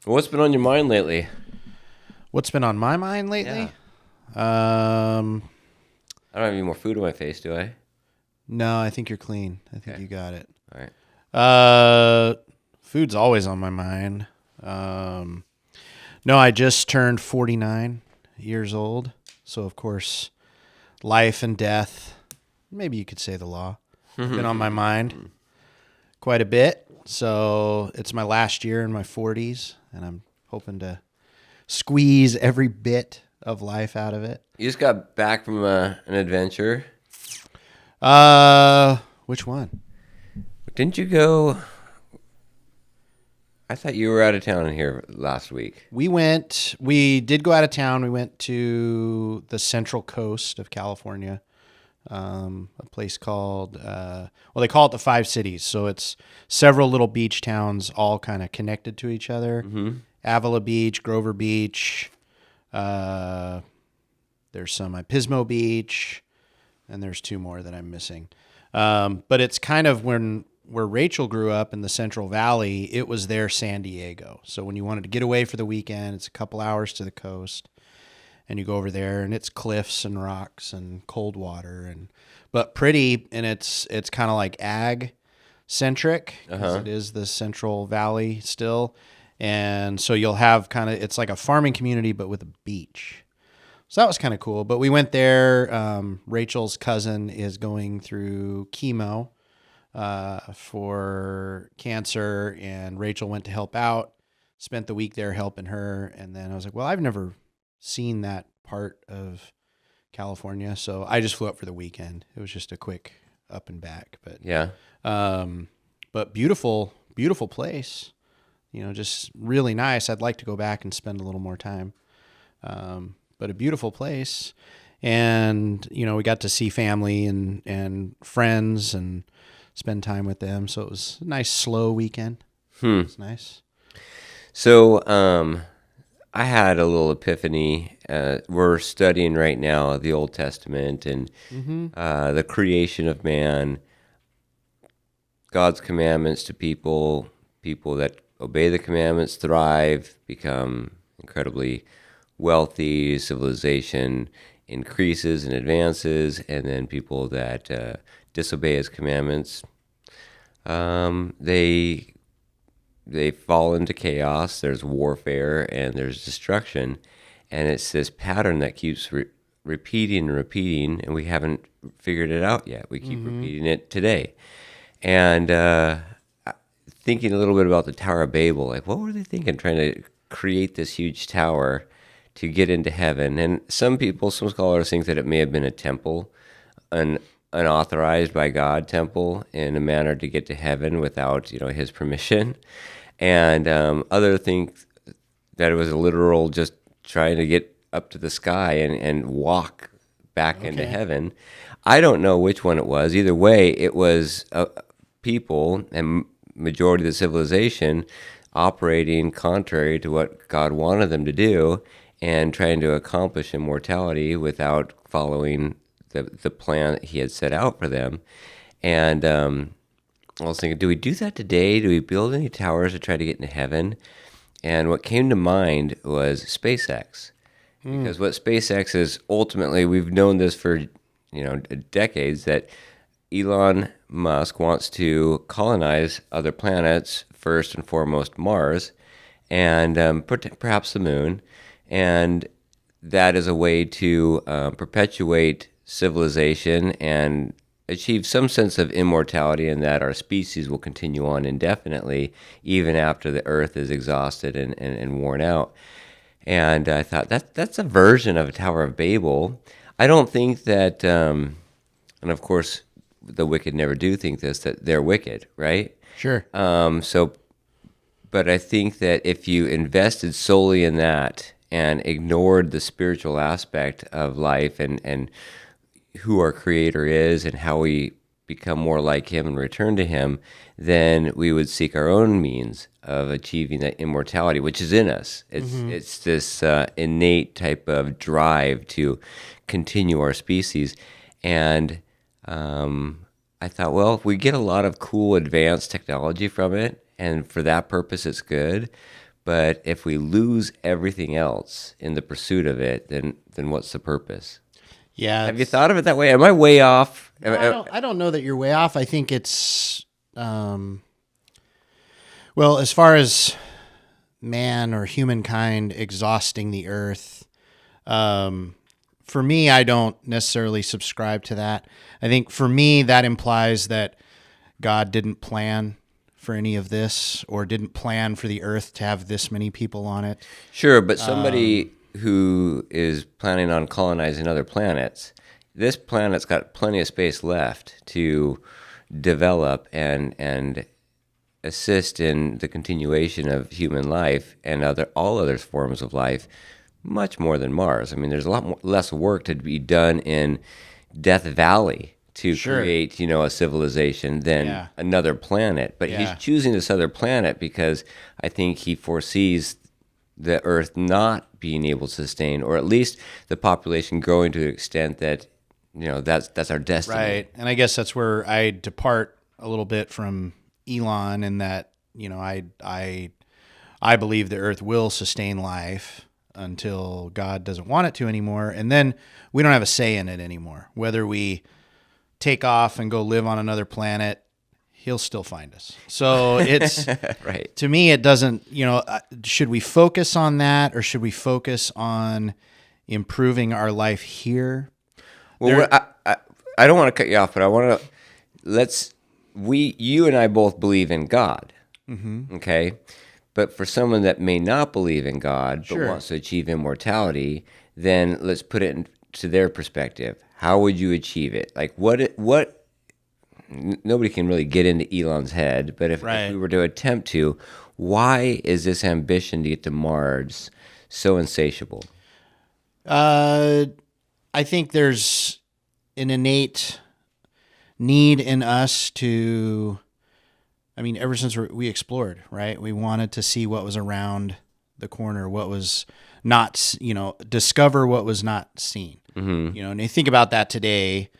What's been on your mind lately? What's been on my mind Yeah. lately? Um, I don't have any more food on my face, do I? no, I think you're clean. I think Okay. you got it. All right. Uh, Food's always on my mind. Um, no, I just turned 49 years old. So, of course, life and death, maybe you could say the law, have been on my mind quite a bit. So, it's my last year in my 40s, and I'm hoping to squeeze every bit of life out of it. You just got back from an adventure. Which one? Didn't you go? I thought you were out of town here last week. We did go out of town. We went to the central coast of California, a place called, they call it the Five Cities. So it's several little beach towns all kind of connected to each other. Mm-hmm. Avila Beach, Grover Beach, uh, there's some at Pismo Beach, and there's two more that I'm missing. But it's kind of where Rachel grew up in the Central Valley, it was their San Diego. So when you wanted to get away for the weekend, it's a couple hours to the coast, and you go over there, and it's cliffs and rocks and cold water, but pretty, and it's kind of like ag centric because Uh-huh. it is the Central Valley still, and so you'll have it's like a farming community but with a beach. So that was kind of cool. But we went there. Rachel's cousin is going through chemo for cancer, and Rachel went to help out. Spent the week there helping her, and then I was like, "Well, I've never seen that part of California, so I just flew up for the weekend. It was just a quick up and back, Yeah. um, but beautiful, beautiful place. Just really nice. I'd like to go back and spend a little more time." But a beautiful place. And, we got to see family and friends and spend time with them. So it was a nice, slow weekend. Hmm. It was nice. So, I had a little epiphany. We're studying right now the Old Testament and the creation of man, God's commandments to people. People that obey the commandments thrive, become incredibly wealthy, civilization increases and advances, and then people that disobey his commandments, they fall into chaos. There's warfare and there's destruction, and it's this pattern that keeps repeating and repeating, and we haven't figured it out yet. We keep repeating it today, and thinking a little bit about the Tower of Babel, like what were they thinking, trying to create this huge tower to get into heaven? And some scholars think that it may have been a temple, an unauthorized by God temple in a manner to get to heaven without his permission, and other think that it was a literal just trying to get up to the sky and walk back into Okay. heaven. I don't know which one it was. Either way, it was people and majority of the civilization operating contrary to what God wanted them to do and trying to accomplish immortality without following the plan that he had set out for them. And I was thinking, do we do that today? Do we build any towers to try to get into heaven? And what came to mind was SpaceX. Because what SpaceX is ultimately, we've known this for decades, that Elon Musk wants to colonize other planets, first and foremost Mars, and perhaps the moon. And that is a way to perpetuate civilization and achieve some sense of immortality, and that our species will continue on indefinitely, even after the Earth is exhausted and worn out. And I thought that's a version of a Tower of Babel. I don't think that, and of course, the wicked never do think this, that they're wicked, right? Sure. But I think that if you invested solely in that and ignored the spiritual aspect of life and who our creator is and how we become more like him and return to him, then we would seek our own means of achieving that immortality, which is in us. It's this innate type of drive to continue our species. And I thought, well, if we get a lot of cool advanced technology from it, and for that purpose it's good, But if we lose everything else in the pursuit of it, then what's the purpose? Yeah. Have you thought of it that way? Am I way off? I don't know that you're way off. I think it's, well, as far as man or humankind exhausting the earth, for me, I don't necessarily subscribe to that. I think for me, that implies that God didn't plan for any of this or didn't plan for the earth to have this many people on it. Sure, but somebody who is planning on colonizing other planets, this planet's got plenty of space left to develop and assist in the continuation of human life and all other forms of life, much more than Mars. I mean, there's a lot less work to be done in Death Valley to create, a civilization than another planet. But he's choosing this other planet because I think he foresees the Earth not being able to sustain, or at least the population growing to the extent that, that's our destiny. Right. And I guess that's where I depart a little bit from Elon in that, I believe the Earth will sustain life until God doesn't want it to anymore. And then we don't have a say in it anymore. Whether we take off and go live on another planet, he'll still find us. So it's right. To me, it doesn't, should we focus on that or should we focus on improving our life here? Well, I don't want to cut you off, but I want to, you and I both believe in God. Mm-hmm. Okay. But for someone that may not believe in God, but wants to achieve immortality, then let's put it into their perspective. How would you achieve it? Like what nobody can really get into Elon's head, but if we were to attempt to, why is this ambition to get to Mars so insatiable? I think there's an innate need in us to, ever since we explored, right? We wanted to see what was around the corner, what was not, discover what was not seen. Mm-hmm. And you think about that today,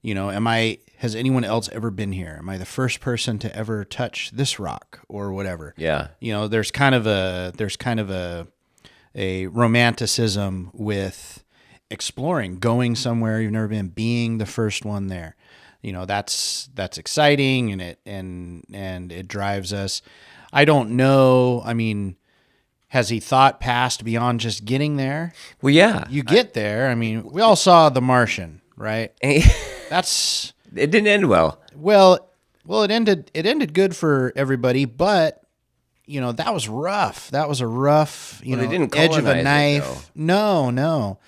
has anyone else ever been here? Am I the first person to ever touch this rock or whatever? Yeah. There's kind of a romanticism with exploring, going somewhere you've never been, being the first one there. That's exciting and it drives us. I don't know. Has he thought past beyond just getting there? Well, yeah. You get there. We all saw The Martian, right? It didn't end well. Well, it ended good for everybody, but that was rough. That was a rough, they didn't edge of a colonize knife. No.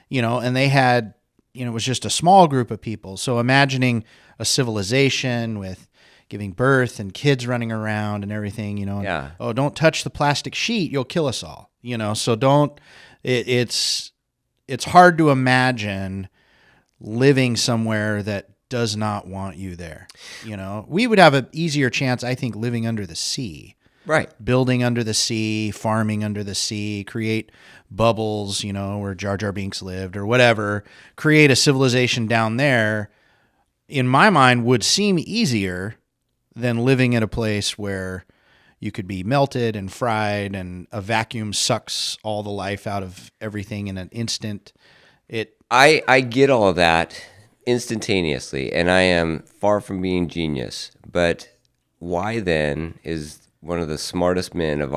And they had, it was just a small group of people. So imagining a civilization with giving birth and kids running around and everything, Yeah. Oh, don't touch the plastic sheet. You'll kill us all, so don't, it's hard to imagine living somewhere that does not want you there. We would have an easier chance, I think, living under the sea. Right. Building under the sea, farming under the sea, create bubbles, where Jar Jar Binks lived or whatever, create a civilization down there, in my mind, would seem easier than living in a place where you could be melted and fried and a vacuum sucks all the life out of everything in an instant. I get all of that instantaneously, and I am far from being genius, but why then is one of the smartest men of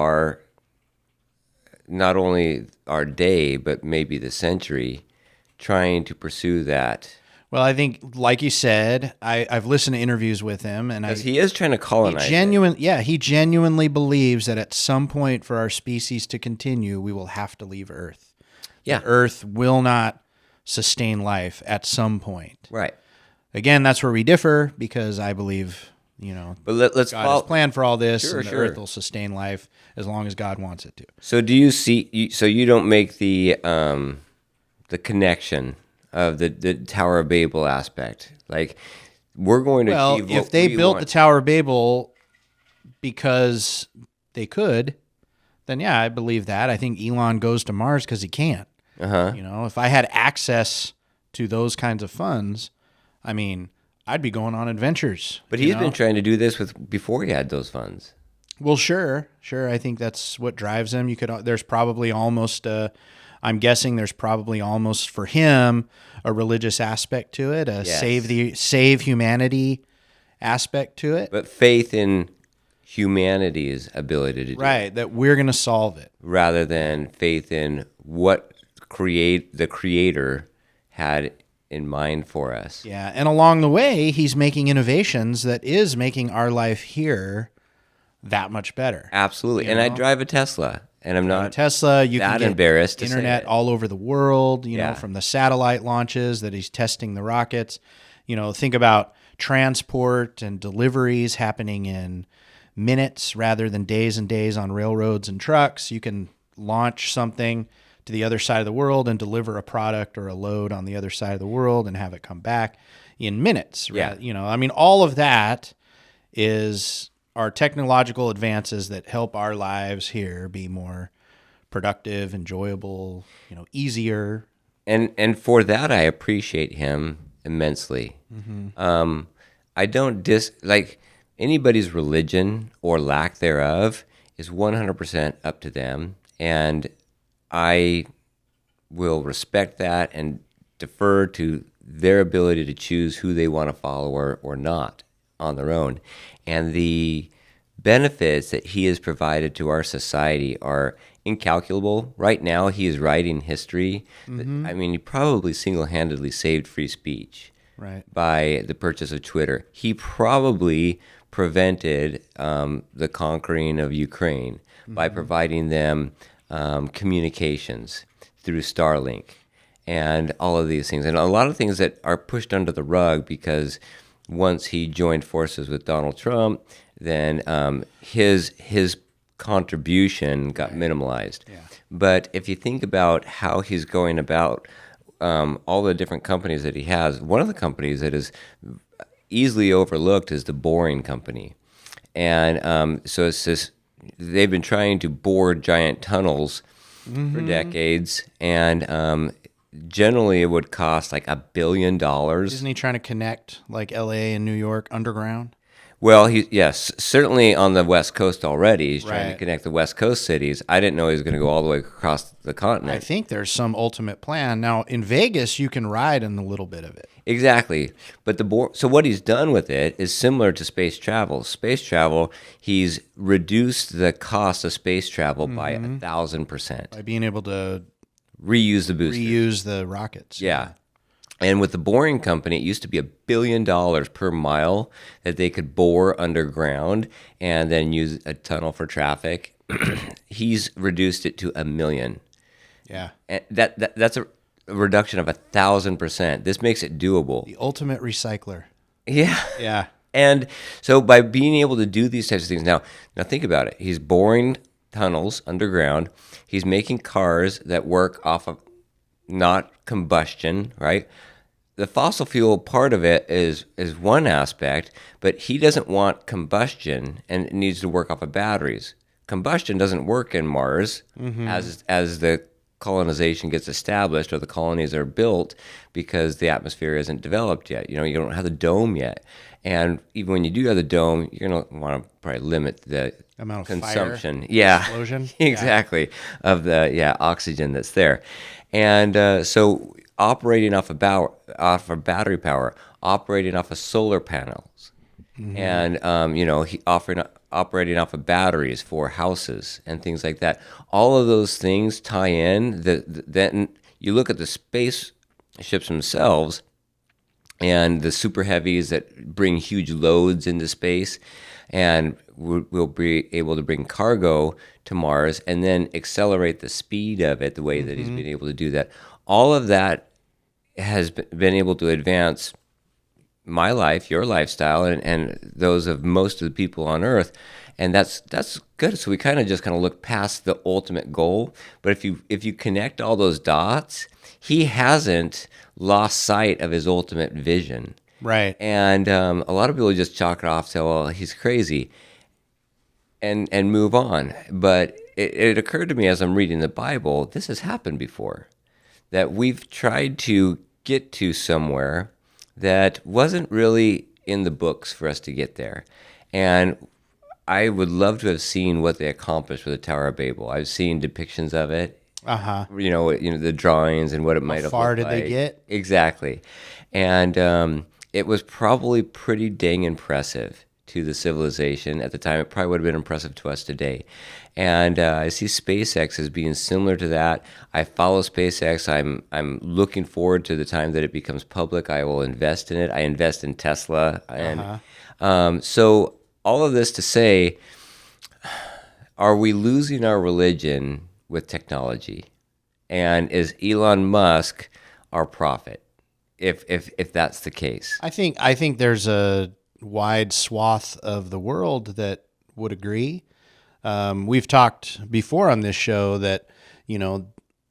not only our day, but maybe the century, trying to pursue that? Well, I think, like you said, I've listened to interviews with him, and he is trying to colonize. He genuinely believes that at some point for our species to continue, we will have to leave Earth. Yeah, the Earth will not sustain life at some point. Right. Again, that's where we differ because I believe, but let's God has planned for all this, and the Sure. Earth will sustain life as long as God wants it to. So do you see? So you don't make the connection of the Tower of Babel aspect, like we're going to achieve. Well, if they built the Tower of Babel because they could, then yeah, I believe that. I think Elon goes to Mars because he can't. If I had access to those kinds of funds, I'd be going on adventures. But he's been trying to do this before he had those funds. Well, sure. I think that's what drives him. There's probably almost I'm guessing there's probably almost for him a religious aspect to it, a Yes. save humanity aspect to it. But faith in humanity's ability to do it, Right, that we're going to solve it. rather than faith in what the creator had in mind for us. Yeah, and along the way, he's making innovations that is making our life here that much better. Absolutely. You And I know? drive a Tesla, and I'm not Tesla, you that can get embarrassed to say internet it. all over the world, you Yeah. know, from the satellite launches that he's testing the rockets. You know, think about transport and deliveries happening in minutes rather than days and days on railroads and trucks. You can launch something to the other side of the world and deliver a product or a load on the other side of the world and have it come back in minutes. Yeah. You know, I mean, all of that is our technological advances that help our lives here be more productive, enjoyable, you know, easier. And for that, I appreciate him immensely. I don't like anybody's religion or lack thereof is 100% up to them, and I will respect that and defer to their ability to choose who they want to follow or not on their own. And the benefits that he has provided to our society are incalculable. Right now, he is writing history. I mean, he probably single-handedly saved free speech Right. by the purchase of Twitter. He probably prevented the conquering of Ukraine by providing them communications through Starlink and all of these things. And a lot of things that are pushed under the rug because once he joined forces with Donald Trump, then his contribution got minimalized. Yeah. But if you think about how he's going about all the different companies that he has, one of the companies that is easily overlooked is the Boring Company. And so it's this, they've been trying to bore giant tunnels for decades, and generally it would cost like $1 billion. Isn't he trying to connect like LA and New York underground? Well, yes, certainly on the West Coast already. He's trying to Right. connect the West Coast cities. I didn't know he was going to go all the way across the I continent. think there's some ultimate plan. Now, in Vegas, you can ride in a little bit of it. Exactly. But so what he's done with it is similar to space travel. Space travel, he's reduced the cost of space travel by 1,000%. By being able to Reuse the boosters. reuse the rockets. Yeah. And with the Boring Company, it used to be $1 billion per mile that they could bore underground and then use a tunnel for traffic. He's reduced it to $1 million. Yeah. And that's a reduction of 1,000%. This makes it doable. The ultimate recycler. Yeah. Yeah. And so by being able to do these types of things, now think about it. He's boring tunnels underground. He's making cars that work off of not combustion, right? The fossil fuel part of it is one aspect, but he doesn't want combustion, and it needs to work off of batteries. Combustion doesn't work in Mars as the colonization gets established or the colonies are built because the atmosphere isn't developed yet. You know, you don't have the dome yet. And even when you do have the dome, you're going to want to probably limit the Amount of consumption. fire, Yeah. explosion. Exactly. Of the oxygen that's there. And so operating off of battery power, operating off of solar panels, and operating off of batteries for houses and things like that. All of those things tie in. Then you look at the spaceships themselves and the super heavies that bring huge loads into space, and we'll be able to bring cargo to Mars and then accelerate the speed of it the way that he's been able to do that. All of that has been able to advance my life, your lifestyle, and those of most of the people on Earth, and that's good. So we kind of look past the ultimate goal. But if you connect all those dots, he hasn't lost sight of his ultimate vision. Right. And a lot of people just chalk it off, say, "Well, he's crazy," and move on. But it occurred to me as I'm reading the Bible, this has happened before, that we've tried to get to somewhere that wasn't really in the books for us to get there. And I would love to have seen what they accomplished with the Tower of Babel. I've seen depictions of it. The drawings and what it might have far looked did they like. get? Exactly, and it was probably pretty dang impressive to the civilization at the time. It probably would have been impressive to us today. And I see SpaceX as being similar to that. I follow SpaceX. I'm looking forward to the time that it becomes public. I will invest in it. I invest in Tesla, and so all of this to say, are we losing our religion with technology? And is Elon Musk our prophet? If that's the case, I think there's a wide swath of the world that would agree. We've talked before on this show that,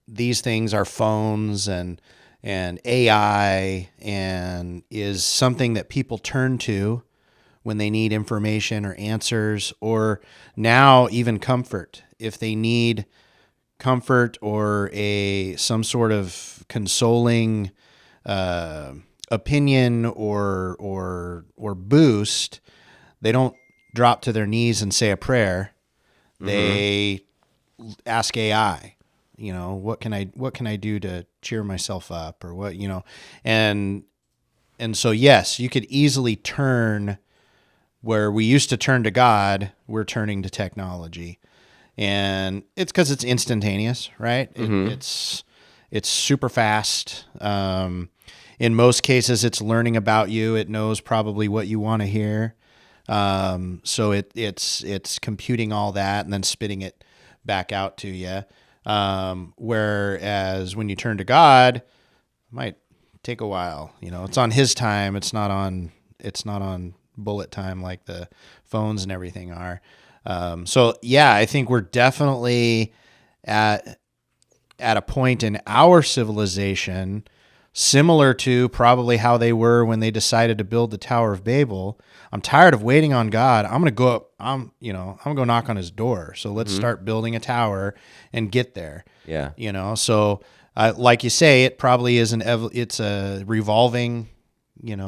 these things are phones and AI and is something that people turn to when they need information or answers, or now even comfort. If they need comfort or some sort of consoling opinion or boost, they don't drop to their knees and say a prayer. They ask AI, what can I do to cheer myself up, or what, and so yes, you could easily turn where we used to turn to God, we're turning to technology, and it's because it's instantaneous, right? It's super fast. In most cases, it's learning about you. It knows probably what you want to hear. So it's computing all that and then spitting it back out to you. Whereas when you turn to God, it might take a while. It's on His time. It's not on bullet time like the phones and everything are. So yeah, I think we're definitely at a point in our civilization similar to probably how they were when they decided to build the Tower of Babel. I'm tired of waiting on God. I'm going to go up. I'm going to go knock on His door. So let's start building a tower and get there. Yeah. So like you say, it probably is it's a revolving,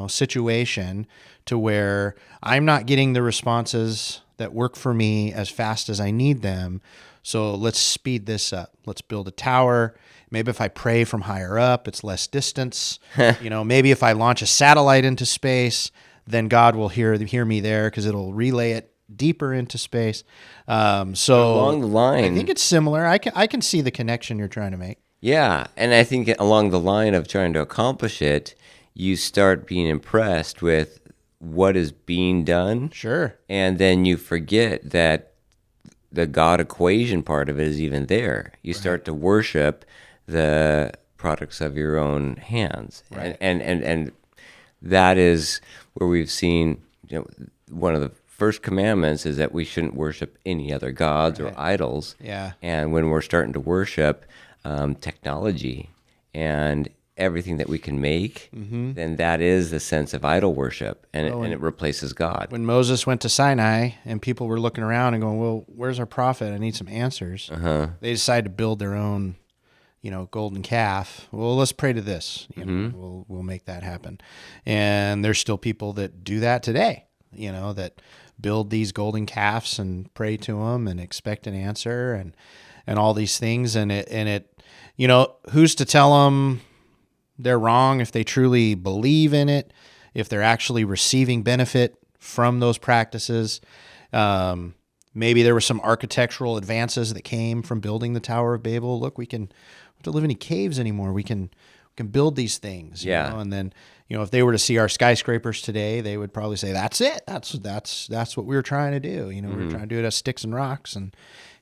situation to where I'm not getting the responses that work for me as fast as I need them. So let's speed this up. Let's build a tower. Maybe if I pray from higher up, it's less distance. Maybe if I launch a satellite into space, then God will hear me there because it'll relay it deeper into space. So along the line, I think it's similar. I can see the connection you're trying to make. Yeah, and I think along the line of trying to accomplish it, you start being impressed with what is being done. Sure. And then you forget that the God equation part of it is even there. You start to worship the products of your own hands. Right. And that is where we've seen, one of the first commandments is that we shouldn't worship any other gods or idols. Yeah. And when we're starting to worship technology and everything that we can make, then that is the sense of idol worship, and it replaces God. When Moses went to Sinai and people were looking around and going, well, where's our prophet? I need some answers. They decided to build their own, golden calf. Well, let's pray to this. We'll make that happen. And there's still people that do that today, that build these golden calves and pray to them and expect an answer and all these things. And it who's to tell them they're wrong if they truly believe in it, if they're actually receiving benefit from those practices. Maybe there were some architectural advances that came from building the Tower of Babel. Look, we don't have to live in any caves anymore. We can build these things. And then, if they were to see our skyscrapers today, they would probably say, that's it. That's what we were trying to do. We were trying to do it out of sticks and rocks, and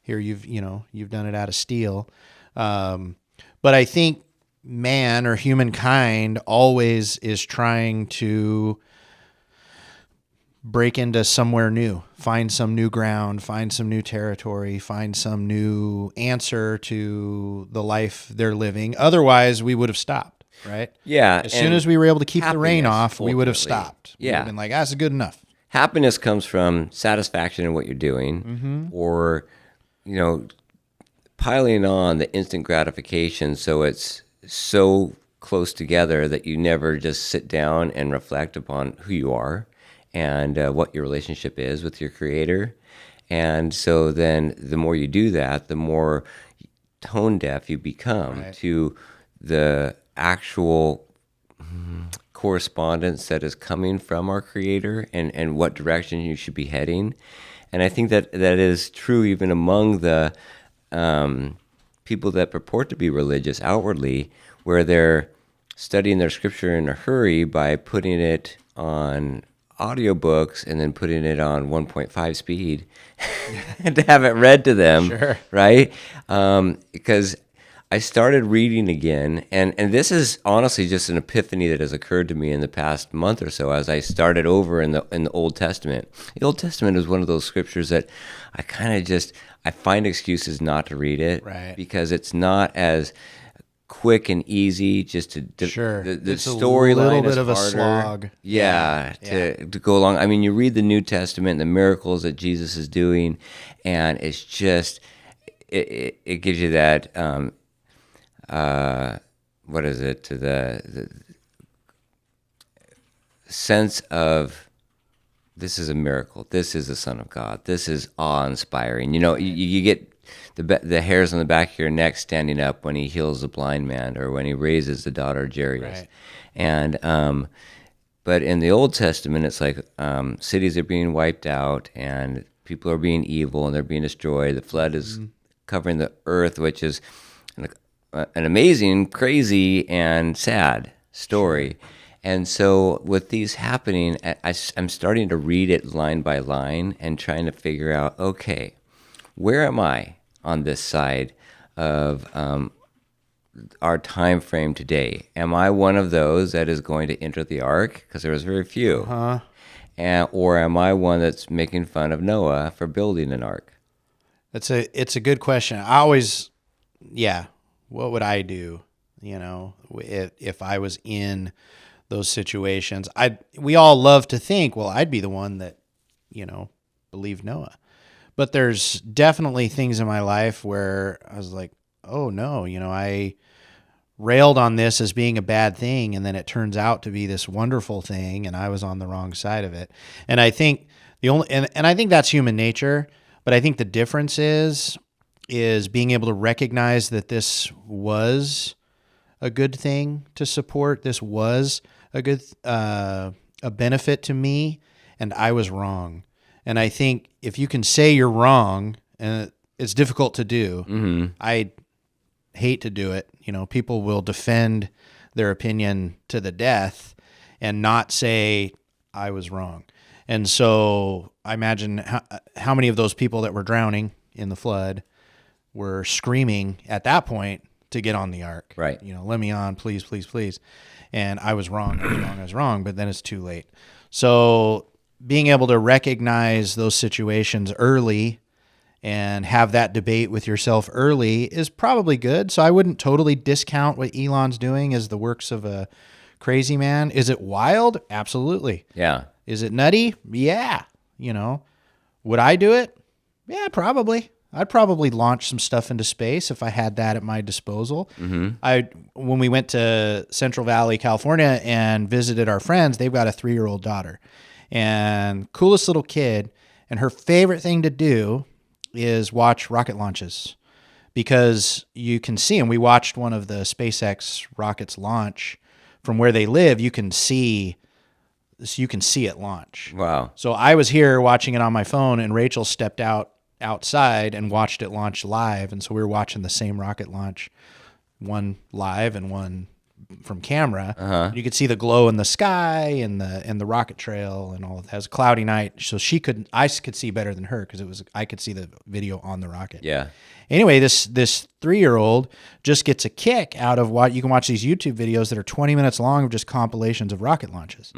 here you've done it out of steel. But I think man or humankind always is trying to break into somewhere new, find some new ground, find some new territory, find some new answer to the life they're living. Otherwise, we would have stopped, right? Yeah. As soon as we were able to keep the rain off, we would have ultimately. stopped. Yeah. We would have been like, that's good enough. Happiness comes from satisfaction in what you're doing, or, piling on the instant gratification so it's so close together that you never just sit down and reflect upon who you are and what your relationship is with your Creator. And so then the more you do that, the more tone deaf you become Right. to the actual correspondence that is coming from our Creator, and what direction you should be heading. And I think that that is true even among the people that purport to be religious outwardly, where they're studying their scripture in a hurry by putting it on audiobooks and then putting it on 1.5 speed to have it read to them. Sure. Right? Because I started reading again, and this is honestly just an epiphany that has occurred to me in the past month or so as I started over in the Old Testament. The Old Testament is one of those scriptures that I kind of just, I find excuses not to read it, Right. because it's not as quick and easy just to Sure. the It's a storyline little is bit of a harder. slog. Yeah, to go along. I mean, you read the New Testament, the miracles that Jesus is doing, and it's just it gives you that what is it, to the sense of, this is a miracle, this is the Son of God, this is awe-inspiring. You get the hairs on the back of your neck standing up when he heals the blind man, or when he raises the daughter of Jairus. Right. And but in the Old Testament, it's like cities are being wiped out, and people are being evil, and they're being destroyed. The flood is covering the earth, which is an amazing, crazy, and sad story. And so with these happening, I'm starting to read it line by line and trying to figure out, okay, where am I on this side of our time frame today? Am I one of those that is going to enter the ark? Because there was very few. Or am I one that's making fun of Noah for building an ark? It's a good question. I always, what would I do? If I was in those situations, we all love to think, well, I'd be the one that, believed Noah. But there's definitely things in my life where I was like, oh no, I railed on this as being a bad thing, and then it turns out to be this wonderful thing, and I was on the wrong side of it. And I think and I think that's human nature, but I think the difference is being able to recognize that this was a good thing to support. This was a good a benefit to me, and I was wrong. And I think if you can say you're wrong, and it's difficult to do, I hate to do it. People will defend their opinion to the death and not say I was wrong. And so I imagine how many of those people that were drowning in the flood were screaming at that point to get on the ark. Right. Let me on, please, please, please. And I was wrong, I was wrong, but then it's too late. So being able to recognize those situations early and have that debate with yourself early is probably good. So I wouldn't totally discount what Elon's doing as the works of a crazy man. Is it wild? Absolutely. Yeah. Is it nutty? Yeah. Would I do it? Yeah, probably. I'd probably launch some stuff into space if I had that at my disposal. When we went to Central Valley, California, and visited our friends, they've got a 3-year-old daughter, and coolest little kid. And her favorite thing to do is watch rocket launches, because you can see them. We watched one of the SpaceX rockets launch from where they live. You can see it launch. Wow. So I was here watching it on my phone, and Rachel stepped outside and watched it launch live. And so we were watching the same rocket launch, one live and one from camera. You could see the glow in the sky and the rocket trail and all of that. It was a cloudy night, so I could see better than her, because I could see the video on the rocket. Yeah. Anyway, this 3-year-old just gets a kick out of you can watch these YouTube videos that are 20 minutes long of just compilations of rocket launches.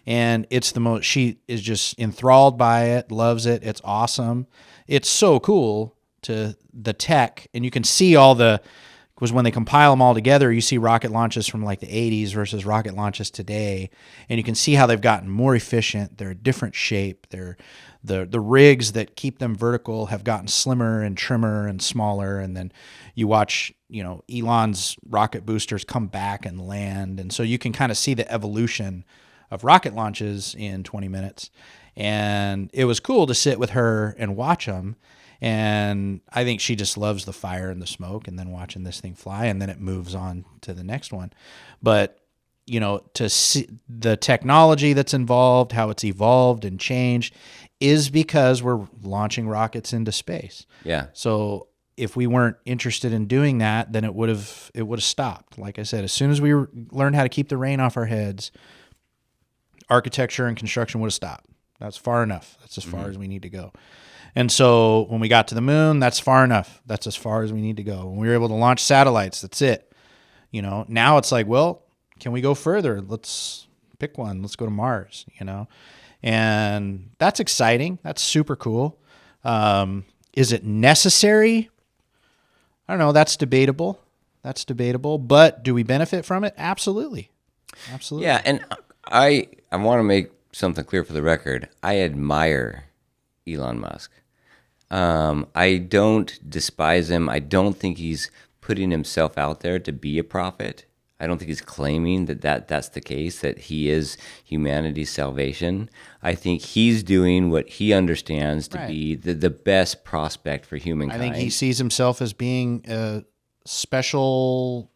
And it's she is just enthralled by it, loves it. It's awesome. It's so cool to the tech, and you can see because when they compile them all together, you see rocket launches from like the 80s versus rocket launches today, and you can see how they've gotten more efficient. They're a different shape. The rigs that keep them vertical have gotten slimmer and trimmer and smaller, and then you watch Elon's rocket boosters come back and land, and so you can kind of see the evolution of rocket launches in 20 minutes. And it was cool to sit with her and watch them. And I think she just loves the fire and the smoke and then watching this thing fly, and then it moves on to the next one. But, to see the technology that's involved, how it's evolved and changed, is because we're launching rockets into space. Yeah. So if we weren't interested in doing that, then it would have stopped. Like I said, as soon as we learned how to keep the rain off our heads, architecture and construction would have stopped. That's far enough. That's as far as we need to go. And so when we got to the moon, that's far enough. That's as far as we need to go. When we were able to launch satellites, that's it. Now it's like, well, can we go further? Let's pick one. Let's go to Mars, And that's exciting. That's super cool. Is it necessary? I don't know. That's debatable. But do we benefit from it? Absolutely. Yeah, and I want to make something clear for the record. I admire Elon Musk. I don't despise him. I don't think he's putting himself out there to be a prophet. I don't think he's claiming that's the case, that he is humanity's salvation. I think he's doing what he understands to be the best prospect for humankind. I think he sees himself as being in a special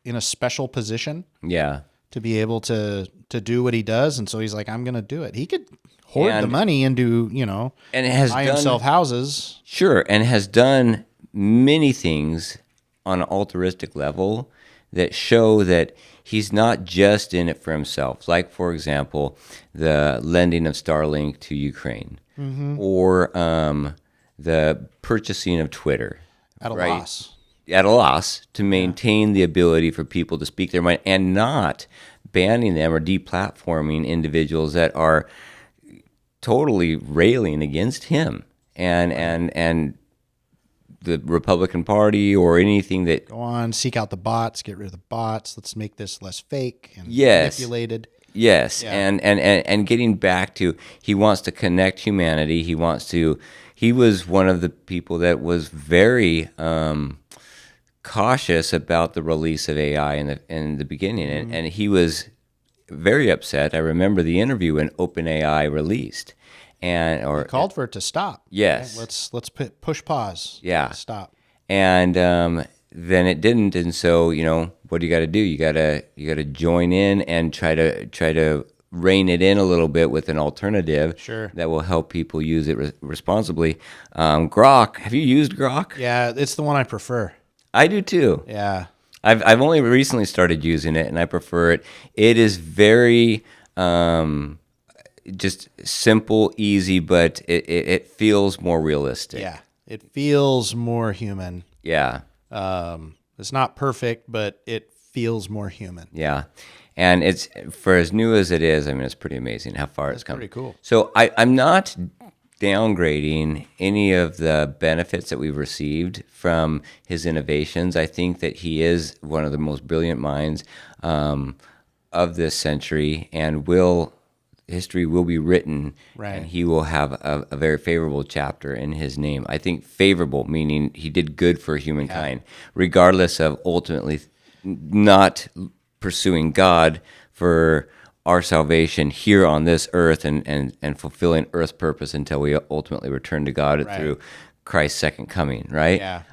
position. Yeah. To be able to do what he does, and so he's like, I'm going to do it. He could hoard the money into, and has buy done, himself houses. Sure, and has done many things on an altruistic level that show that he's not just in it for himself. Like, for example, the lending of Starlink to Ukraine, or the purchasing of Twitter. At a loss. At a loss to maintain the ability for people to speak their mind, and not banning them or deplatforming individuals that are totally railing against him and the Republican Party or anything that... Go on, seek out the bots, get rid of the bots. Let's make this less fake and manipulated. Yes, yeah. and getting back to, he wants to connect humanity. He was one of the people that was very cautious about the release of AI in the beginning, and he was very upset. I remember the interview when OpenAI released, he called for it to stop. Yes, right? Let's push pause. Yeah, stop. And then it didn't, and so what do you got to do? You got to join in and try to rein it in a little bit with an alternative that will help people use it responsibly. Grok, have you used Grok? Yeah, it's the one I prefer. I do too. Yeah. I've only recently started using it, and I prefer it. It is very just simple, easy, but it feels more realistic. Yeah, it feels more human. Yeah. It's not perfect, but it feels more human. Yeah. And it's, for as new as it is, it's pretty amazing how far it's come. Pretty cool. So I'm not downgrading any of the benefits that we've received from his innovations. I think that he is one of the most brilliant minds of this century, and history will be written, and he will have a very favorable chapter in his name. I think favorable, meaning he did good for humankind, regardless of ultimately not pursuing God for our salvation here on this earth and fulfilling earth's purpose until we ultimately return to God through Christ's second coming, right? Yeah.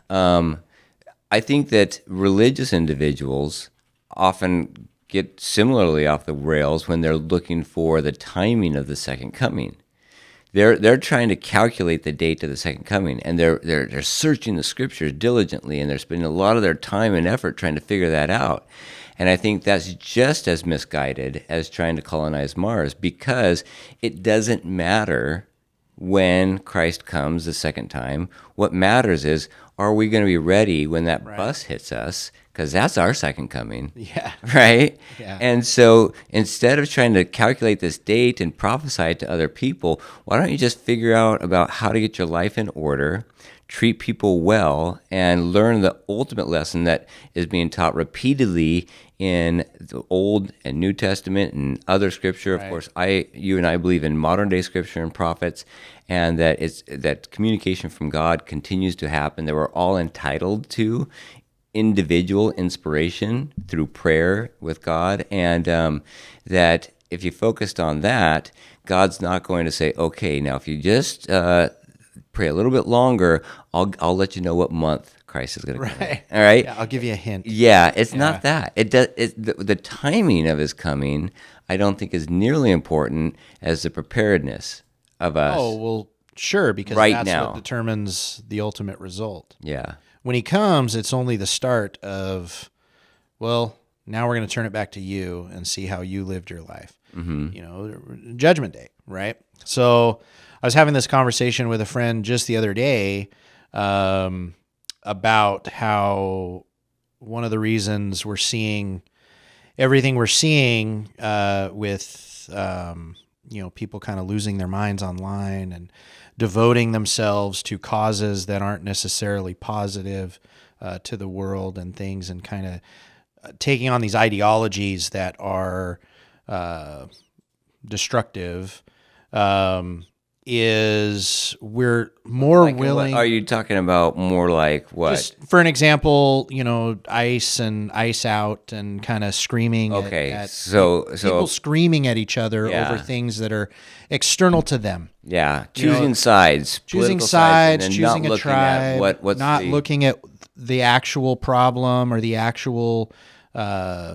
I think that religious individuals often get similarly off the rails when they're looking for the timing of the second coming. They're trying to calculate the date of the second coming, and they're searching the scriptures diligently, and they're spending a lot of their time and effort trying to figure that out. And I think that's just as misguided as trying to colonize Mars, because it doesn't matter when Christ comes the second time. What matters is, are we going to be ready when that bus hits us? Because that's our second coming. Yeah. Right? Yeah. And so instead of trying to calculate this date and prophesy it to other people, why don't you just figure out about how to get your life in order, treat people well, and learn the ultimate lesson that is being taught repeatedly in the Old and New Testament and other scripture. Of course, you and I believe in modern day scripture and prophets, and that communication from God continues to happen, that we're all entitled to individual inspiration through prayer with God, and that if you focused on that, God's not going to say, okay, now if you just pray a little bit longer, I'll let you know what month Christ is going to come. Right. All right. Yeah, I'll give you a hint. Yeah, it's not that. The timing of his coming, I don't think, is nearly important as the preparedness of us. Oh, well, sure, because Right that's now. what determines the ultimate result. Yeah. When he comes, it's only the start of, well, now we're going to turn it back to you and see how you lived your life. Mm-hmm. Judgment Day, right? So I was having this conversation with a friend just the other day about how one of the reasons we're seeing everything we're seeing with people kind of losing their minds online and devoting themselves to causes that aren't necessarily positive to the world and things, and kind of taking on these ideologies that are destructive, is we're more willing. Are you talking about more like what? Just for an example, ICE and ICE out and kind of screaming at so people screaming at each other over things that are external to them. Yeah, choosing sides, choosing sides, choosing a tribe, not looking at the actual problem or the actual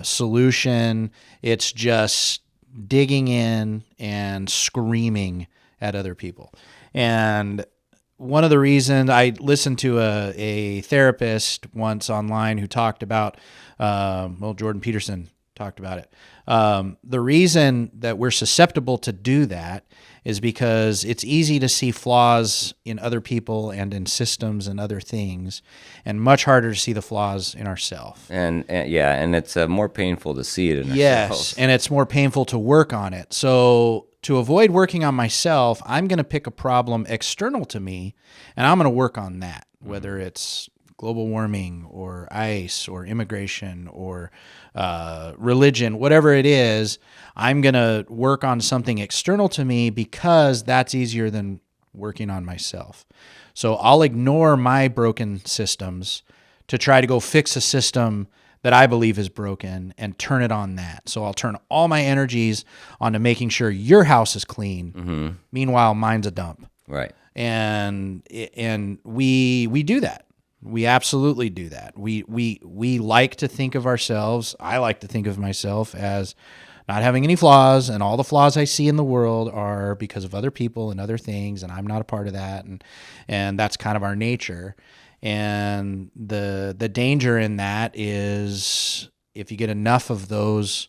solution. It's just digging in and screaming at other people. And one of the reasons I listened to a therapist once online who talked about, Jordan Peterson talked about it. The reason that we're susceptible to do that is because it's easy to see flaws in other people and in systems and other things, and much harder to see the flaws in ourselves. And it's more painful to see it in ourselves. Yes, and it's more painful to work on it. So to avoid working on myself, I'm going to pick a problem external to me, and I'm going to work on that, whether it's global warming or ICE or immigration or religion, whatever it is. I'm going to work on something external to me because that's easier than working on myself. So I'll ignore my broken systems to try to go fix a system that I believe is broken and turn it on that. So I'll turn all my energies onto making sure your house is clean. Mm-hmm. Meanwhile, mine's a dump. Right. And we do that. We absolutely do that. We like to think of ourselves. I like to think of myself as not having any flaws, and all the flaws I see in the world are because of other people and other things, and I'm not a part of that. And that's kind of our nature. And the danger in that is if you get enough of those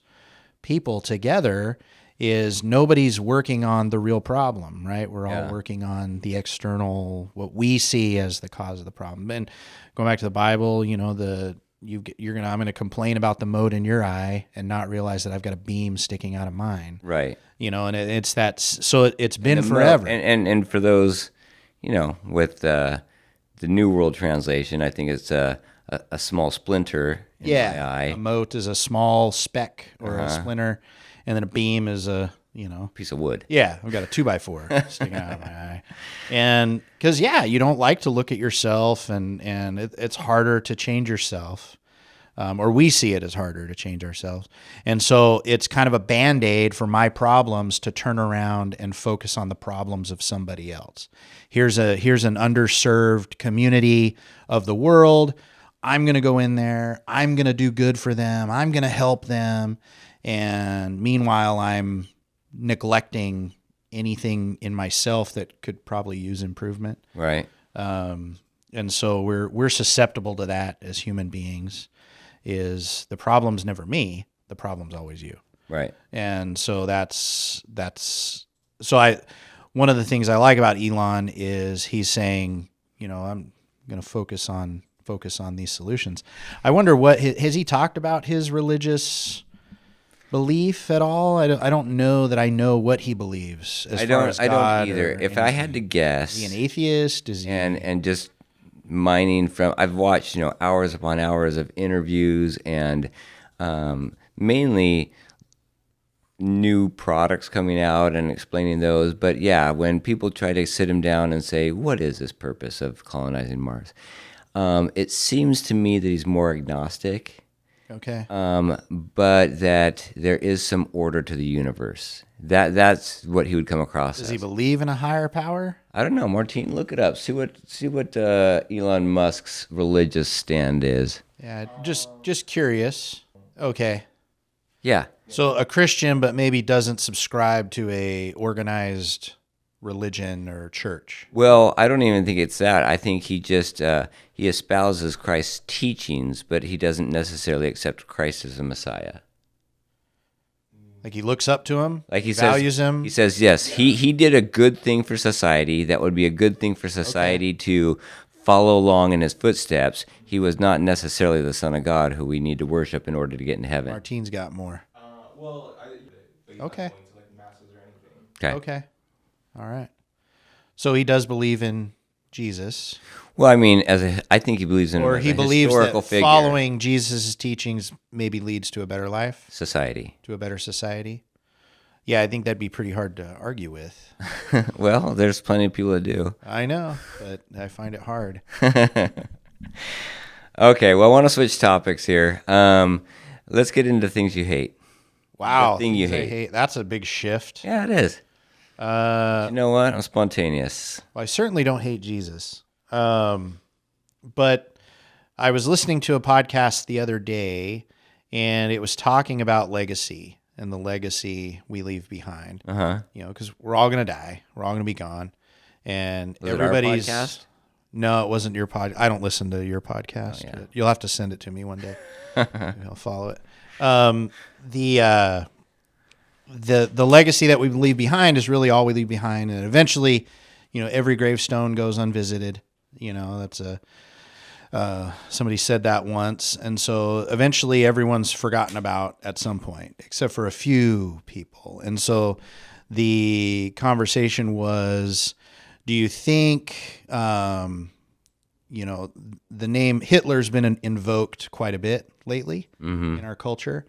people together, is nobody's working on the real problem, right? We're all working on the external, what we see as the cause of the problem. And going back to the Bible, I'm going to complain about the mote in your eye and not realize that I've got a beam sticking out of mine. Right. And it's that. So it's been forever. And for those, with the New World Translation, I think it's a small splinter in my eye. A mote is a small speck or a splinter, and then a beam is a piece of wood. Yeah, I've got a 2x4 sticking out of my eye, and because you don't like to look at yourself, and it's harder to change yourself, or we see it as harder to change ourselves, and so it's kind of a Band-Aid for my problems to turn around and focus on the problems of somebody else. Here's an underserved community of the world. I'm going to go in there. I'm going to do good for them. I'm going to help them. And meanwhile, I'm neglecting anything in myself that could probably use improvement. Right. And so we're susceptible to that as human beings. Is the problem's never me. The problem's always you. Right. And so one of the things I like about Elon is he's saying, I'm going to focus on these solutions. I wonder has he talked about his religious belief at all? I don't know that I know what he believes as far as God. I don't either. If I had to guess, is he an atheist? Is he and just mining from? I've watched hours upon hours of interviews and mainly new products coming out and explaining those. But yeah, when people try to sit him down and say, "What is this purpose of colonizing Mars?" It seems to me that he's more agnostic. Okay. But that there is some order to the universe. That's what he would come across Does as. he believe in a higher power? I don't know, Martine. Look it up. See what Elon Musk's religious stand is. Yeah, just curious. Okay. Yeah. So a Christian, but maybe doesn't subscribe to a organized religion or church. Well, I don't even think it's that. I think he just he espouses Christ's teachings, but he doesn't necessarily accept Christ as a Messiah. Like he looks up to him, Like he values says, him. He says yes. He did a good thing for society. That would be a good thing for society to follow along in his footsteps. He was not necessarily the Son of God who we need to worship in order to get into heaven. Martine's got more. Okay. Okay. Okay. All right. So he does believe in Jesus, Well, I mean, I think he believes in him or as he a believes historical that figure. following Jesus' teachings maybe leads to a better life, Society. to a better society. Yeah, I think that'd be pretty hard to argue with. Well, there's plenty of people that do. I know, but I find it hard. Okay, well, I want to switch topics here. Let's get into things you hate. Wow, The thing you things I hate. That's a big shift. Yeah, it is. You know what? I'm spontaneous. Well, I certainly don't hate Jesus. But I was listening to a podcast the other day, and it was talking about legacy and the legacy we leave behind. Uh-huh. You know, because we're all going to die. We're all going to be gone. And Was it our everybody's... podcast? No, it wasn't your pod. I don't listen to your podcast. Oh, yeah. You'll have to send it to me one day. I'll follow it. The legacy that we leave behind is really all we leave behind, and eventually, you know, every gravestone goes unvisited. You know, that's somebody said that once, and so eventually everyone's forgotten about at some point, except for a few people. And so the conversation was, do you think, you know, the name Hitler's been invoked quite a bit lately in our culture?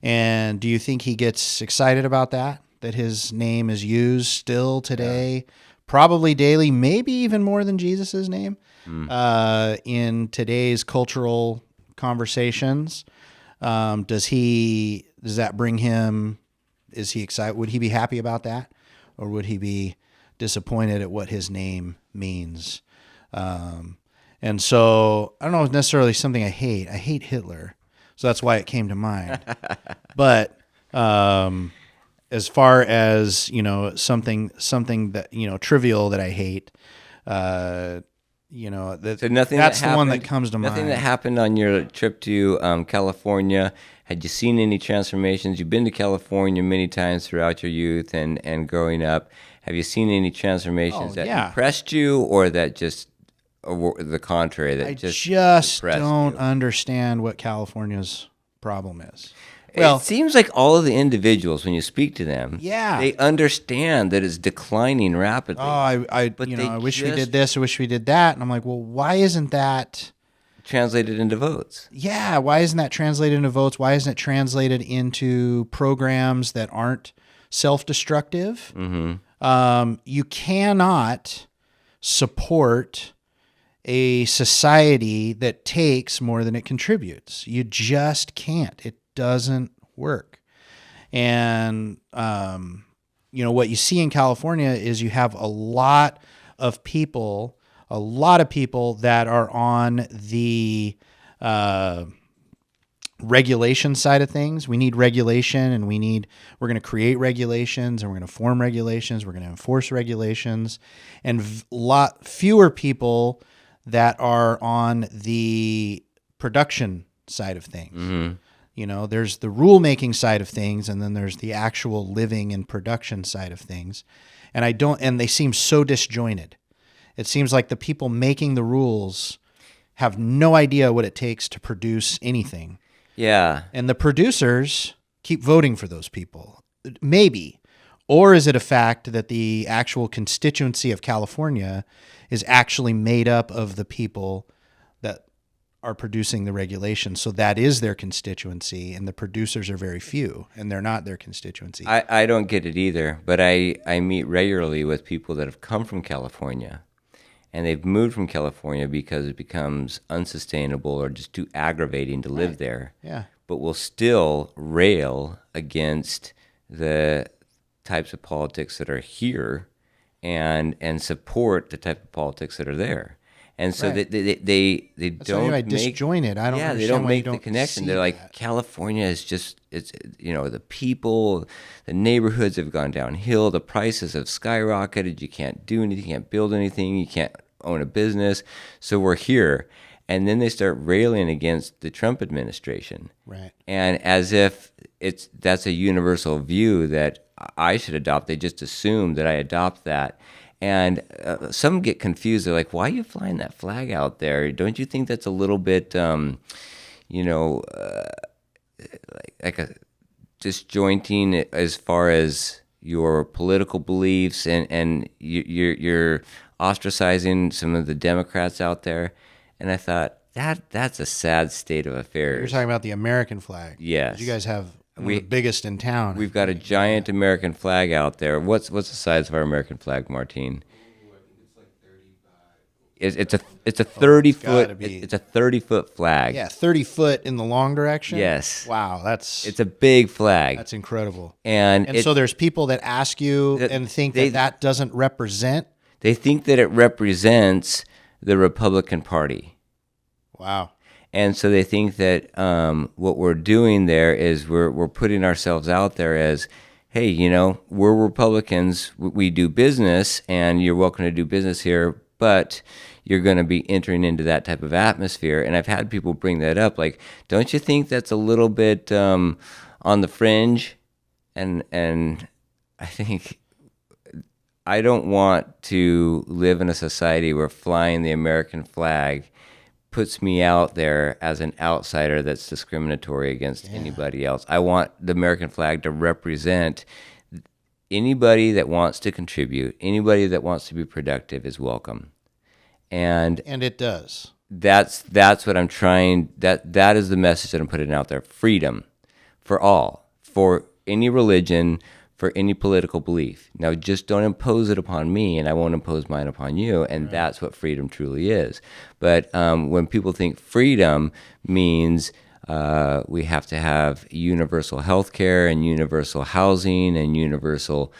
And do you think he gets excited about that his name is used still today, probably daily, maybe even more than Jesus's name in today's cultural conversations? Does that bring him, is he excited? Would he be happy about that? Or would he be disappointed at what his name means? And so I don't know if it's necessarily something I hate. I hate Hitler. So that's why it came to mind. But as far as, you know, something that, you know, trivial that I hate, you know, So nothing that's that the one that happened- comes to mind. Nothing that happened on your trip to California. Had you seen any transformations? You've been to California many times throughout your youth and growing up. Have you seen any transformations that impressed you, or that just, or the contrary, that I just don't you? understand what California's problem is. Well, It seems like all of the individuals, when you speak to them, Yeah. they understand that it's declining rapidly. But But you know, they I wish we just- did this. I wish we did that. And I'm like, well, why isn't that? Translated into votes. Yeah, why isn't that translated into votes? Why isn't it translated into programs that aren't self-destructive? You cannot support a society that takes more than it contributes. You just can't. It doesn't work. And, you know, what you see in California is you have a lot of people that are on the regulation side of things. We need regulation, and we're going to create regulations, and we're going to form regulations. We're going to enforce regulations, and lot fewer people that are on the production side of things. You know, there's the rule-making side of things, and then there's the actual living and production side of things. And they seem so disjointed. It seems like the people making the rules have no idea what it takes to produce anything. Yeah. And the producers keep voting for those people. Maybe. Or is it a fact that the actual constituency of California is actually made up of the people that are producing the regulations? So that is their constituency, and the producers are very few, and they're not their constituency. I don't get it either, but I meet regularly with people that have come from California, and they've moved from California because it becomes unsustainable or just too aggravating to live there. Yeah. but will still rail against the types of politics that are here and support the type of politics that are there. And so Right. they That's don't why I make disjoint it. I don't yeah, they understand don't why you make the don't connection. see They're like, that. California is just, it's, the people, the neighborhoods have gone downhill, the prices have skyrocketed, you can't do anything, you can't build anything, you can't own a business, so we're here. And then they start railing against the Trump administration. Right. And as if that's a universal view that I should adopt. They just assume that I adopt that. And some get confused. They're like, why are you flying that flag out there? Don't you think that's a little bit, like a disjointing as far as your political beliefs, and you're ostracizing some of the Democrats out there? And I thought, that's a sad state of affairs. You're talking about the American flag. Yes. You guys have one of the biggest in town. We've got a giant American flag out there. What's the size of our American flag, Martine? It's a 30-foot it's a 30-foot flag. Yeah, 30 foot in the long direction. Yes. Wow, It's a big flag. that's incredible. And So there's people that ask you and think that doesn't represent. they think that it represents the Republican Party. Wow. And so they think that what we're doing there is we're putting ourselves out there as, hey, we're Republicans, we do business, and you're welcome to do business here, but you're going to be entering into that type of atmosphere. And I've had people bring that up, like, don't you think that's a little bit on the fringe? And I think I don't want to live in a society where flying the American flag puts me out there as an outsider that's discriminatory against anybody else. I want the American flag to represent anybody that wants to contribute, anybody that wants to be productive is welcome. And it does. That's what I'm trying, that is the message that I'm putting out there. Freedom for all, for any religion, for any political belief. Now, just don't impose it upon me, and I won't impose mine upon you, and that's what freedom truly is. But when people think freedom means we have to have universal health care and universal housing and universal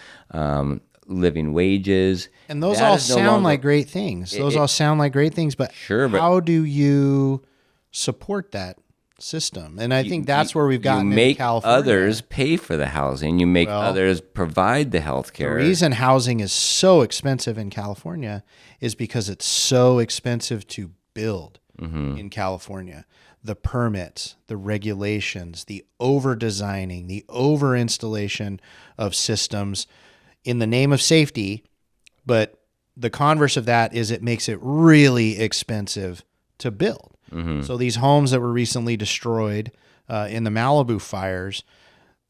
living wages. And those all sound like great things. But how do you support that system? And I think that's where we've gotten in California. You make others pay for the housing. You make others provide the health care. The reason housing is so expensive in California is because it's so expensive to build in California. The permits, the regulations, the over-designing, the over-installation of systems in the name of safety. But the converse of that is it makes it really expensive to build. So these homes that were recently destroyed in the Malibu fires,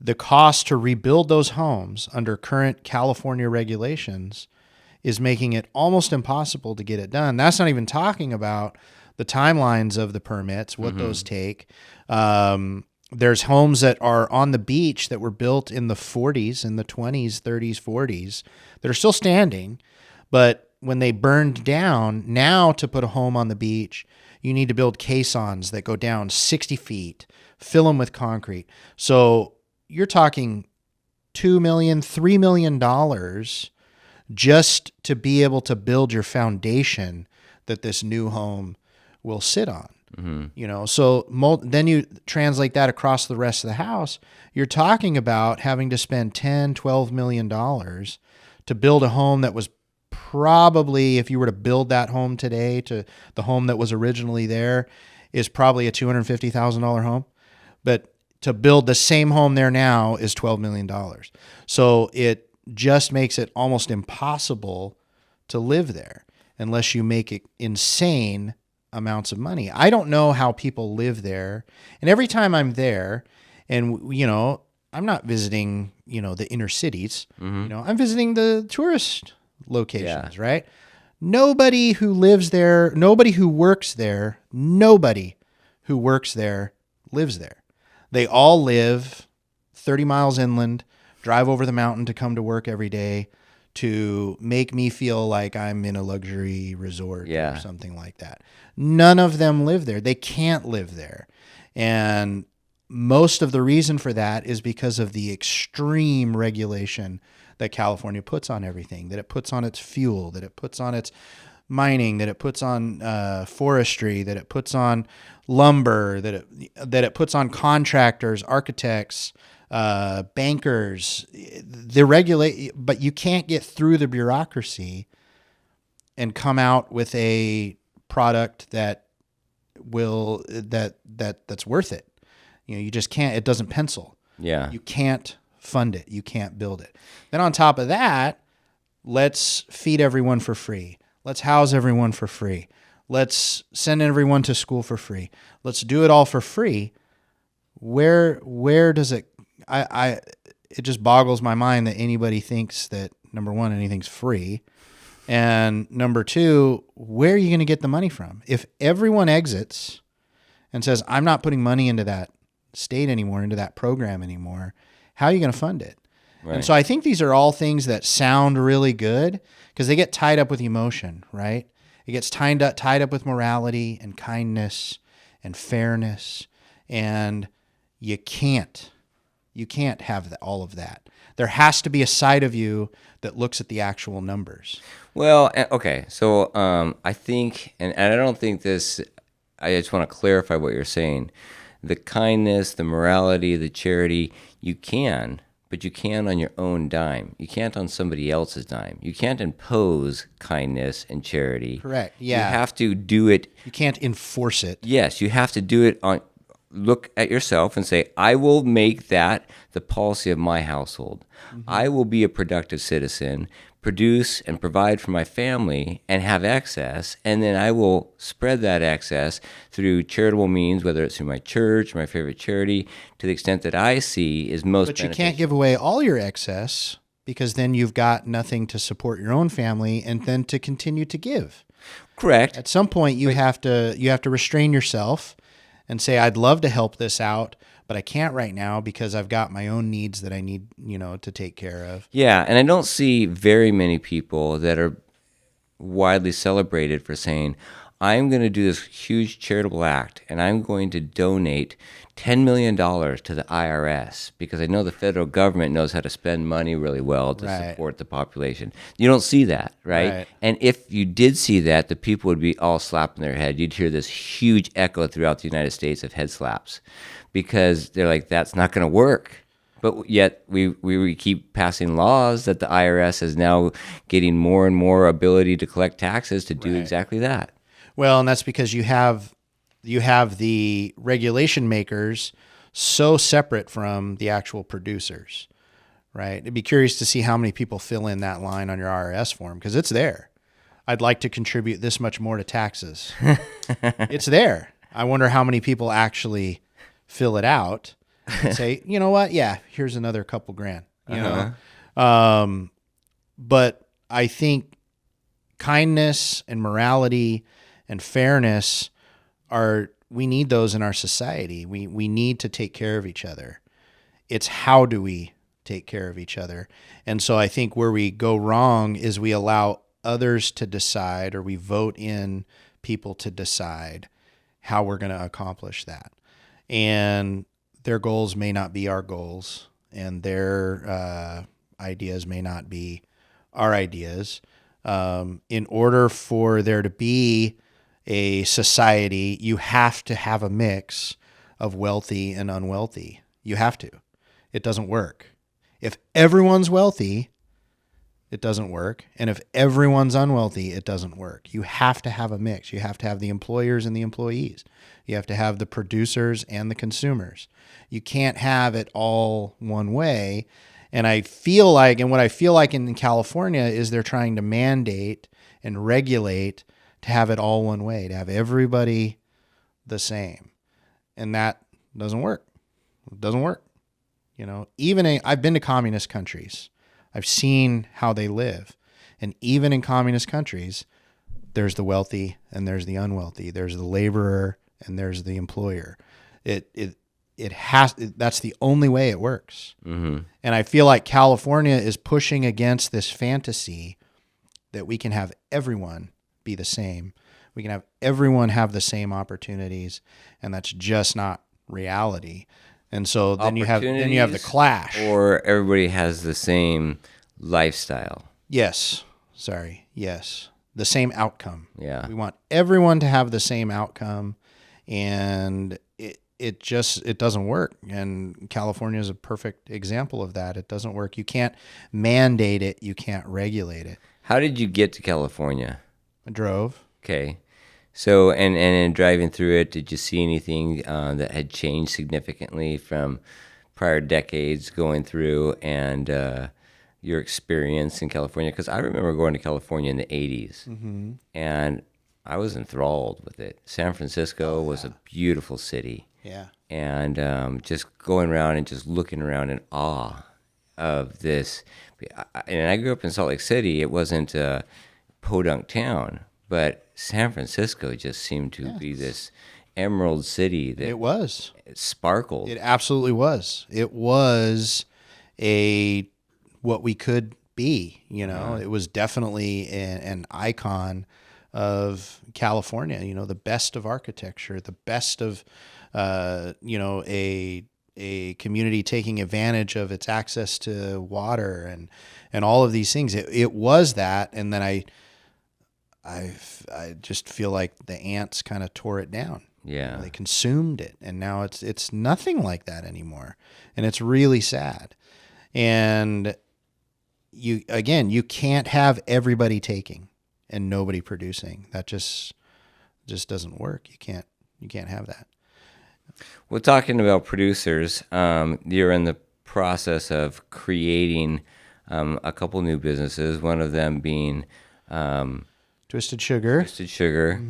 the cost to rebuild those homes under current California regulations is making it almost impossible to get it done. That's not even talking about the timelines of the permits, what those take. There's homes that are on the beach that were built in the 40s, in the 20s, 30s, 40s, that are still standing. But when they burned down, now to put a home on the beach, you need to build caissons that go down 60 feet, fill them with concrete. So you're talking $2 million, $3 million just to be able to build your foundation that this new home will sit on. So then you translate that across the rest of the house. You're talking about having to spend $10, $12 million to build a home that was probably, if you were to build that home today to the home that was originally there, is probably a $250,000 home. But to build the same home there now is $12 million. So it just makes it almost impossible to live there unless you make it insane amounts of money. I don't know how people live there. And every time I'm there, and I'm not visiting, the inner cities, I'm visiting the tourist locations, right? Nobody who lives there, nobody who works there lives there. They all live 30 miles inland, drive over the mountain to come to work every day to make me feel like I'm in a luxury resort or something like that. None of them live there. They can't live there. And most of the reason for that is because of the extreme regulation that California puts on everything, that it puts on its fuel, that it puts on its mining, that it puts on forestry, that it puts on lumber, that it puts on contractors, architects, bankers. But you can't get through the bureaucracy and come out with a product that's worth it. You just can't. It doesn't pencil. Yeah. You can't fund it. You can't build it. Then on top of that, let's feed everyone for free. Let's house everyone for free. Let's send everyone to school for free. Let's do it all for free. Where does it? It just boggles my mind that anybody thinks that, number one, anything's free, and number two, where are you going to get the money from? If everyone exits and says, "I'm not putting money into that state anymore, into that program anymore," how are you going to fund it? Right. And so I think these are all things that sound really good because they get tied up with emotion, right? It gets tied up with morality and kindness and fairness, and you can't have all of that. There has to be a side of you that looks at the actual numbers. Well, okay, so I think, and I don't think this, I just want to clarify what you're saying. The kindness, the morality, the charity, you can, but you can on your own dime. You can't on somebody else's dime. You can't impose kindness and charity. Correct, yeah. You have to do it. You can't enforce it. Yes, you have to do it on, look at yourself and say, I will make that the policy of my household. Mm-hmm. I will be a productive citizen, produce and provide for my family and have excess, and then I will spread that excess through charitable means, whether it's through my church, my favorite charity, to the extent that I see is most beneficial. But you can't give away all your excess because then you've got nothing to support your own family and then to continue to give. Correct. At some point you have to restrain yourself and say, I'd love to help this out, but I can't right now because I've got my own needs that I need, to take care of. Yeah, and I don't see very many people that are widely celebrated for saying, I'm going to do this huge charitable act and I'm going to donate $10 million to the IRS because I know the federal government knows how to spend money really well to support the population. You don't see that, right? And if you did see that, the people would be all slapping their head. You'd hear this huge echo throughout the United States of head slaps because they're like, that's not going to work. But yet we keep passing laws that the IRS is now getting more and more ability to collect taxes to do exactly that. Well, and that's because you have the regulation makers so separate from the actual producers, right? It'd be curious to see how many people fill in that line on your IRS form because it's there. I'd like to contribute this much more to taxes. It's there. I wonder how many people actually fill it out and say, you know what? Yeah, here's another couple grand. You know, but I think kindness and morality and fairness we need those in our society. We need to take care of each other. It's how do we take care of each other? And so I think where we go wrong is we allow others to decide, or we vote in people to decide how we're going to accomplish that. And their goals may not be our goals, and their ideas may not be our ideas. In order for there to be a society, you have to have a mix of wealthy and unwealthy. You have to. It doesn't work. If everyone's wealthy, it doesn't work. And if everyone's unwealthy, it doesn't work. You have to have a mix. You have to have the employers and the employees. You have to have the producers and the consumers. You can't have it all one way. And I feel like, and what I feel like in California is they're trying to mandate and regulate to have it all one way, to have everybody the same. And that doesn't work. It doesn't work. I've been to communist countries. I've seen how they live. And even in communist countries, there's the wealthy and there's the unwealthy. There's the laborer and there's the employer. That's the only way it works. Mm-hmm. And I feel like California is pushing against this fantasy that we can have everyone be the same. We can have everyone have the same opportunities, and that's just not reality. And so then you have the clash. Or everybody has the same lifestyle. Yes. Sorry. Yes. The same outcome. Yeah. We want everyone to have the same outcome, and it doesn't work. And California is a perfect example of that. It doesn't work. You can't mandate it. You can't regulate it. How did you get to California? I drove. Okay. So, and in driving through it, did you see anything that had changed significantly from prior decades going through and your experience in California? Because I remember going to California in the 80s, and I was enthralled with it. San Francisco was a beautiful city. Yeah. And just going around and just looking around in awe of this. And I grew up in Salt Lake City. It wasn't a podunk town, but San Francisco just seemed to be this emerald city that It was. it sparkled. It absolutely was. It was what we could be, you know. It was definitely an icon of California, you know, the best of architecture, the best of you know, a community taking advantage of its access to water and all of these things. It was that, and then I just feel like the ants kind of tore it down. Yeah. You know, they consumed it, and now it's nothing like that anymore, and it's really sad. And you can't have everybody taking and nobody producing. That just doesn't work. You can't have that. Well, talking about producers, you're in the process of creating a couple new businesses. One of them being Twisted Sugar. Twisted Sugar,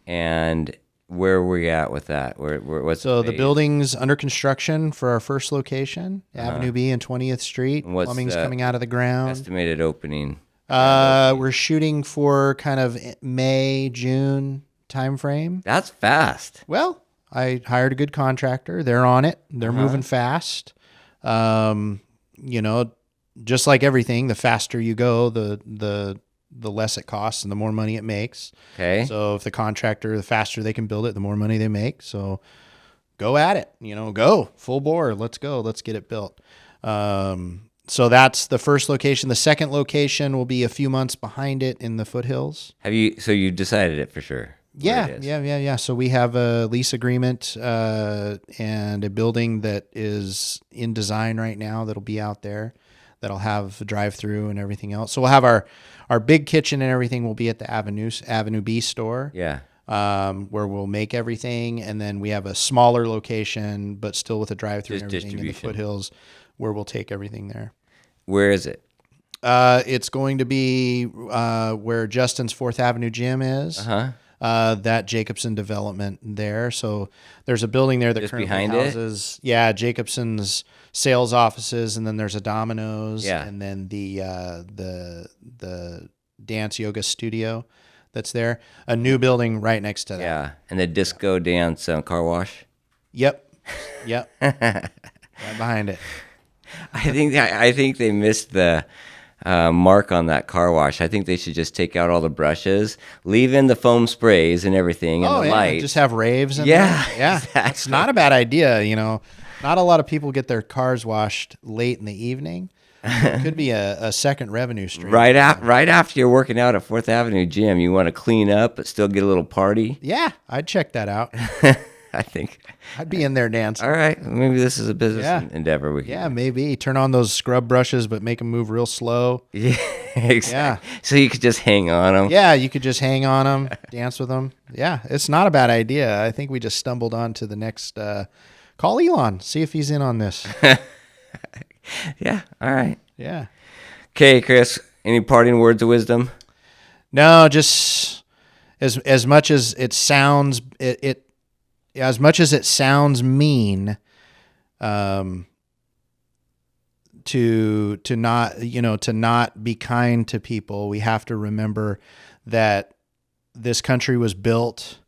and where are we at with that? What's So the building's under construction for our first location, Avenue B and 20th Street. What's Plumbing's the coming out of the ground. estimated opening? We're shooting for kind of May, June timeframe. That's fast. Well, I hired a good contractor. They're on it. They're moving fast. You know, just like everything, the faster you go, the less it costs and the more money it makes. Okay. So if the contractor, the faster they can build it, the more money they make. So go at it, you know, go full bore. Let's go. Let's get it built. So that's the first location. The second location will be a few months behind it in the foothills. So you decided it for sure? Yeah. So we have a lease agreement and a building that is in design right now that'll be out there, that'll have a drive-through and everything else. So we'll have our big kitchen and everything will be at the Avenue B store. Yeah. Where we'll make everything, and then we have a smaller location, but still with a drive-through and everything in the foothills, where we'll take everything there. Where is it? It's going to be where Justin's 4th Avenue gym is. That Jacobson development there. So there's a building there that Just currently behind houses, Jacobson's sales offices, and then there's a Domino's, and then the dance yoga studio that's there. A new building right next to that. Yeah, and the disco dance car wash. Yep, right behind it. I think they missed the mark on that car wash. I think they should just take out all the brushes, leave in the foam sprays and everything, and the lights. Just have raves. Yeah, exactly. It's not a bad idea. You know, not a lot of people get their cars washed late in the evening. It could be a second revenue stream. Right after you're working out at 4th Avenue gym, you want to clean up but still get a little party. Yeah, I'd check that out. I think I'd be in there dancing. All right, maybe this is a business endeavor. Maybe turn on those scrub brushes, but make them move real slow. Yeah, exactly. Yeah. So you could just hang on them. Yeah, you could just hang on them, dance with them. Yeah, it's not a bad idea. I think we just stumbled on to the next. Call Elon, see if he's in on this. Yeah. All right. Yeah. Okay, Chris. Any parting words of wisdom? No, just as much as it sounds as much as it sounds mean, to not be kind to people, we have to remember that this country was built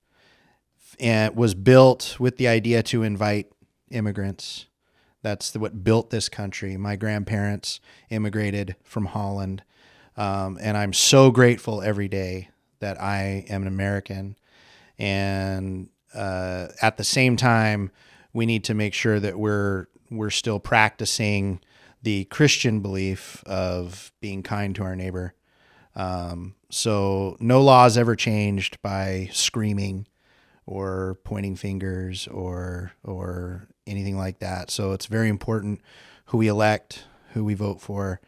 with the idea to invite immigrants. That's what built this country. My grandparents immigrated from Holland, and I'm so grateful every day that I am an American. And at the same time, we need to make sure that we're still practicing the Christian belief of being kind to our neighbor. So no laws ever changed by screaming or pointing fingers or anything like that. So it's very important who we elect, who we vote for.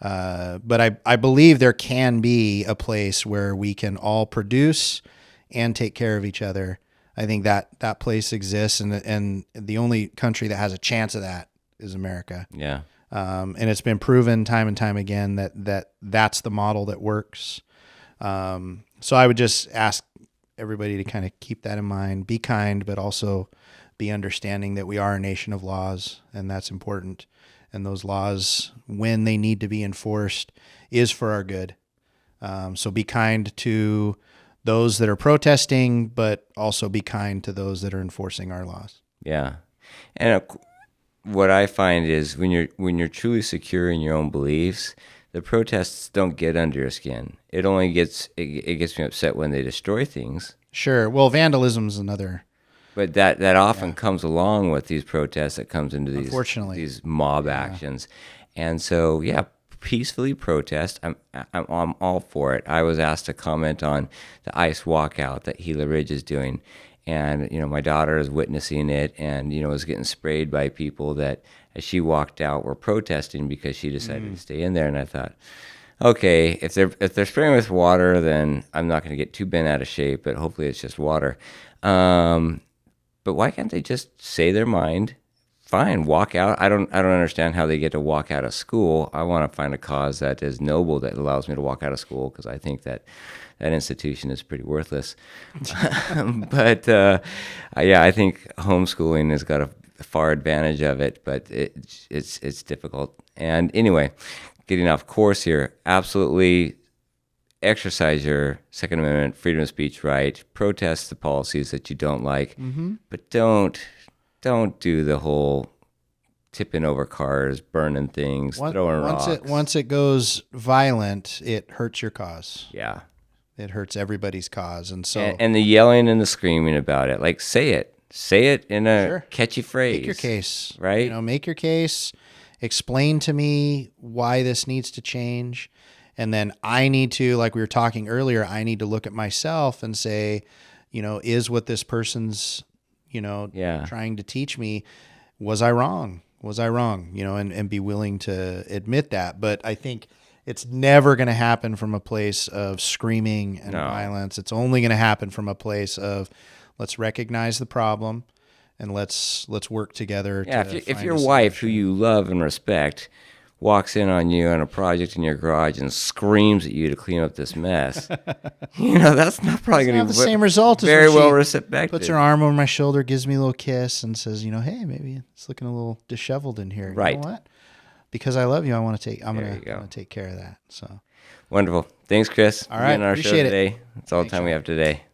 But I believe there can be a place where we can all produce and take care of each other. I think that place exists, and the only country that has a chance of that is America. Yeah. And it's been proven time and time again that's the model that works. So I would just ask everybody to kind of keep that in mind, be kind, but also be understanding that we are a nation of laws, and that's important. And those laws, when they need to be enforced, is for our good. So be kind to those that are protesting, but also be kind to those that are enforcing our laws. Yeah. And what I find is when you're truly secure in your own beliefs, the protests don't get under your skin. It only gets me upset when they destroy things. Sure. Well, vandalism is another. But that often comes along with these protests. That comes into these mob actions, and so peacefully protest. I'm all for it. I was asked to comment on the ice walkout that Gila Ridge is doing, and my daughter is witnessing it, and was getting sprayed by people that as she walked out were protesting because she decided to stay in there. And I thought, okay, if they're spraying with water, then I'm not going to get too bent out of shape. But hopefully it's just water. But why can't they just say their mind? Fine, walk out. I don't understand how they get to walk out of school. I want to find a cause that is noble that allows me to walk out of school, because I think that institution is pretty worthless. But I think homeschooling has got a far advantage of it, but it's difficult. And anyway, getting off course here, absolutely exercise your Second Amendment freedom of speech right. Protest the policies that you don't like, but don't do the whole tipping over cars, burning things, throwing rocks. Once it goes violent, it hurts your cause. Yeah, it hurts everybody's cause, and so and the yelling and the screaming about it, like say it in a catchy phrase. Make your case, right? Make your case. Explain to me why this needs to change. And then I need to, like we were talking earlier, I need to look at myself and say, is what this person's, trying to teach me, was I wrong? And be willing to admit that. But I think it's never going to happen from a place of screaming and violence. It's only going to happen from a place of, let's recognize the problem and let's work together. Yeah, if your wife, who you love and respect, walks in on you on a project in your garage and screams at you to clean up this mess, that's not probably going to have the same result. Very well respected. Puts her arm over my shoulder, gives me a little kiss, and says, "Hey, maybe it's looking a little disheveled in here. Right? You know what? Because I love you, I'm going to take care of that." So wonderful. Thanks, Chris. All right, on our appreciate show today. it. That's all the time we have today.